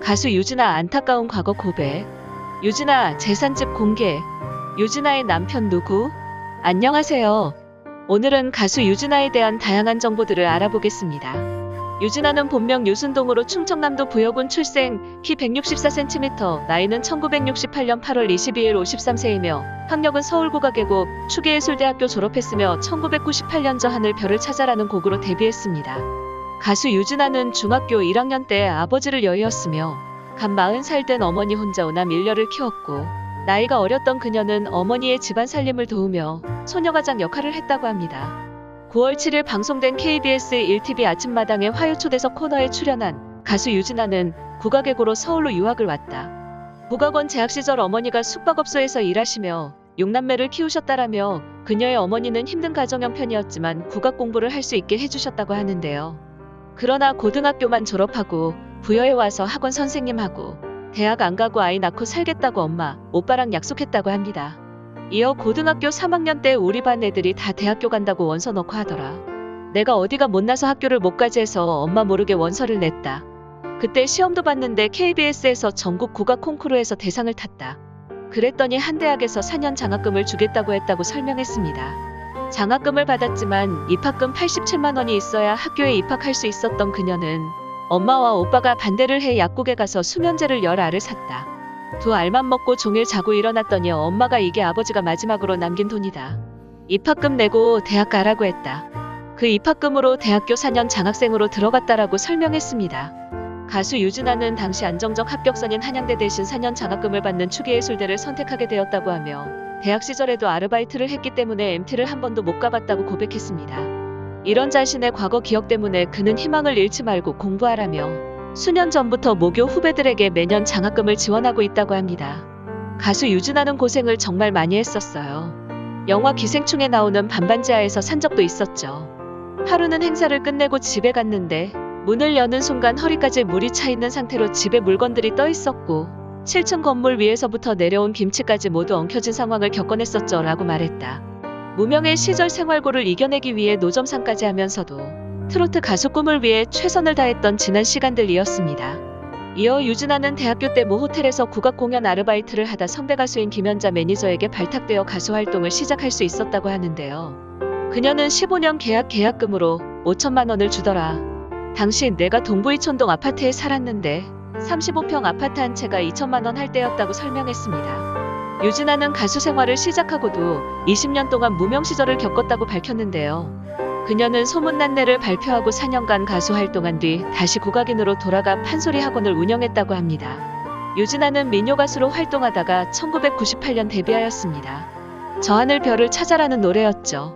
가수 유진아 안타까운 과거 고백. 유진아 재산집 공개. 유진아의 남편 누구? 안녕하세요. 오늘은 가수 유진아에 대한 다양한 정보들을 알아보겠습니다. 유진아는 본명 유순동으로 충청남도 부여군 출생, 키 164cm, 나이는 1968년 8월 22일 53세이며 학력은 서울국악예고 추계예술대학교 졸업했으며 1998년 저 하늘별을 찾아라는 곡으로 데뷔했습니다. 가수 유진아는 중학교 1학년 때 아버지를 여의었으며 간 40살 된 어머니 혼자 오남 1녀를 키웠고 나이가 어렸던 그녀는 어머니의 집안 살림을 도우며 소녀가장 역할을 했다고 합니다. 9월 7일 방송된 KBS 1TV 아침마당의 화요초대석 코너에 출연한 가수 유진아는 국악예고로 서울로 유학을 왔다. 국악원 재학 시절 어머니가 숙박업소에서 일하시며 6남매를 키우셨다라며 그녀의 어머니는 힘든 가정 형편이었지만 국악 공부를 할 수 있게 해주셨다고 하는데요. 그러나 고등학교만 졸업하고 부여에 와서 학원 선생님하고 대학 안 가고 아이 낳고 살겠다고 엄마, 오빠랑 약속했다고 합니다. 이어 고등학교 3학년 때 우리 반 애들이 다 대학교 간다고 원서 넣고 하더라. 내가 어디가 못나서 학교를 못 가지 해서 엄마 모르게 원서를 냈다. 그때 시험도 봤는데 KBS에서 전국 국악 콩쿠르에서 대상을 탔다. 그랬더니 한 대학에서 4년 장학금을 주겠다고 했다고 설명했습니다. 장학금을 받았지만 입학금 87만 원이 있어야 학교에 입학할 수 있었던 그녀는 엄마와 오빠가 반대를 해 약국에 가서 수면제를 10알을 샀다. 2알만 먹고 종일 자고 일어났더니 엄마가 이게 아버지가 마지막으로 남긴 돈이다. 입학금 내고 대학 가라고 했다. 그 입학금으로 대학교 4년 장학생으로 들어갔다라고 설명했습니다. 가수 유진아는 당시 안정적 합격선인 한양대 대신 4년 장학금을 받는 추계예술대를 선택하게 되었다고 하며 대학 시절에도 아르바이트를 했기 때문에 MT를 한 번도 못 가봤다고 고백했습니다. 이런 자신의 과거 기억 때문에 그는 희망을 잃지 말고 공부하라며 수년 전부터 모교 후배들에게 매년 장학금을 지원하고 있다고 합니다. 가수 유진아는 고생을 정말 많이 했었어요. 영화 기생충에 나오는 반반지하에서 산 적도 있었죠. 하루는 행사를 끝내고 집에 갔는데 문을 여는 순간 허리까지 물이 차 있는 상태로 집에 물건들이 떠 있었고 7층 건물 위에서부터 내려온 김치까지 모두 엉켜진 상황을 겪어냈었죠 라고 말했다. 무명의 시절 생활고를 이겨내기 위해 노점상까지 하면서도 트로트 가수 꿈을 위해 최선을 다했던 지난 시간들이었습니다. 이어 유진아는 대학교 때 모 호텔에서 국악 공연 아르바이트를 하다 선배 가수인 김연자 매니저에게 발탁되어 가수 활동을 시작할 수 있었다고 하는데요. 그녀는 15년 계약금으로 5천만 원을 주더라. 당시 내가 동부이촌동 아파트에 살았는데 35평 아파트 한 채가 2천만 원 할 때였다고 설명했습니다. 유진아는 가수 생활을 시작하고도 20년 동안 무명 시절을 겪었다고 밝혔는데요. 그녀는 소문난내를 발표하고 4년간 가수 활동한 뒤 다시 국악인으로 돌아가 판소리 학원을 운영했다고 합니다. 유진아는 민요 가수로 활동하다가 1998년 데뷔하였습니다. 저 하늘 별을 찾아라는 노래였죠.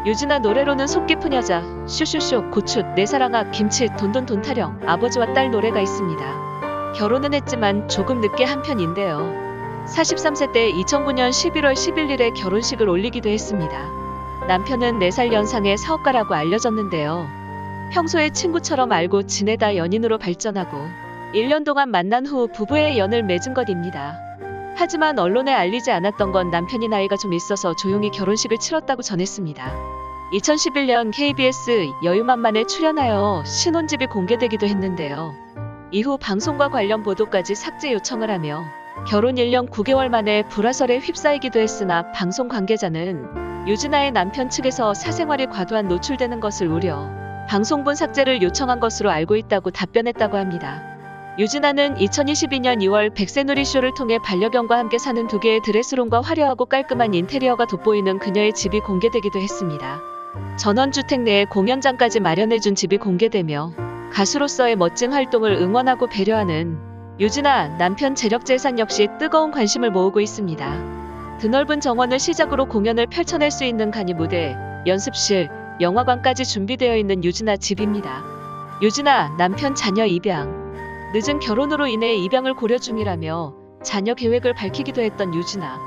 유진아 노래로는 속 깊은 여자, 쇼쇼쇼, 고추, 내 사랑아, 김치, 돈돈 돈타령, 아버지와 딸 노래가 있습니다. 결혼은 했지만 조금 늦게 한 편인데요. 43세 때 2009년 11월 11일에 결혼식을 올리기도 했습니다. 남편은 4살 연상의 사업가라고 알려졌는데요. 평소에 친구처럼 알고 지내다 연인으로 발전하고 1년 동안 만난 후 부부의 연을 맺은 것입니다. 하지만 언론에 알리지 않았던 건 남편이 나이가 좀 있어서 조용히 결혼식을 치렀다고 전했습니다. 2011년 KBS 여유만만에 출연하여 신혼집이 공개되기도 했는데요. 이후 방송과 관련 보도까지 삭제 요청을 하며 결혼 1년 9개월 만에 불화설에 휩싸이기도 했으나 방송 관계자는 유진아의 남편 측에서 사생활이 과도한 노출되는 것을 우려 방송분 삭제를 요청한 것으로 알고 있다고 답변했다고 합니다. 유진아는 2022년 2월 백세누리쇼를 통해 반려견과 함께 사는 2개의 드레스룸과 화려하고 깔끔한 인테리어가 돋보이는 그녀의 집이 공개되기도 했습니다. 전원주택 내에 공연장까지 마련해준 집이 공개되며 가수로서의 멋진 활동을 응원하고 배려하는 유진아 남편 재력재산 역시 뜨거운 관심을 모으고 있습니다. 드넓은 정원을 시작으로 공연을 펼쳐낼 수 있는 간이 무대, 연습실, 영화관까지 준비되어 있는 유진아 집입니다. 유진아 남편 자녀 입양. 늦은 결혼으로 인해 입양을 고려 중이라며 자녀 계획을 밝히기도 했던 유진아.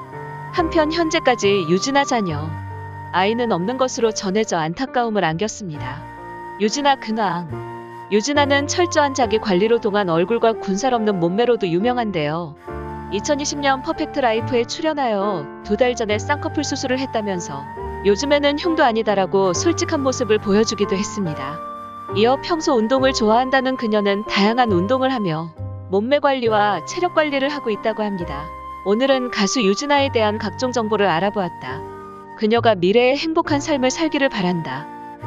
한편 현재까지 유진아 자녀, 아이는 없는 것으로 전해져 안타까움을 안겼습니다. 유진아 근황. 유진아는 철저한 자기 관리로 동안 얼굴과 군살 없는 몸매로도 유명한데요. 2020년 퍼펙트 라이프에 출연하여 2달 전에 쌍꺼풀 수술을 했다면서 요즘에는 흉도 아니다라고 솔직한 모습을 보여주기도 했습니다. 이어 평소 운동을 좋아한다는 그녀는 다양한 운동을 하며 몸매 관리와 체력 관리를 하고 있다고 합니다. 오늘은 가수 유진아에 대한 각종 정보를 알아보았다. 그녀가 미래의 행복한 삶을 살기를 바란다.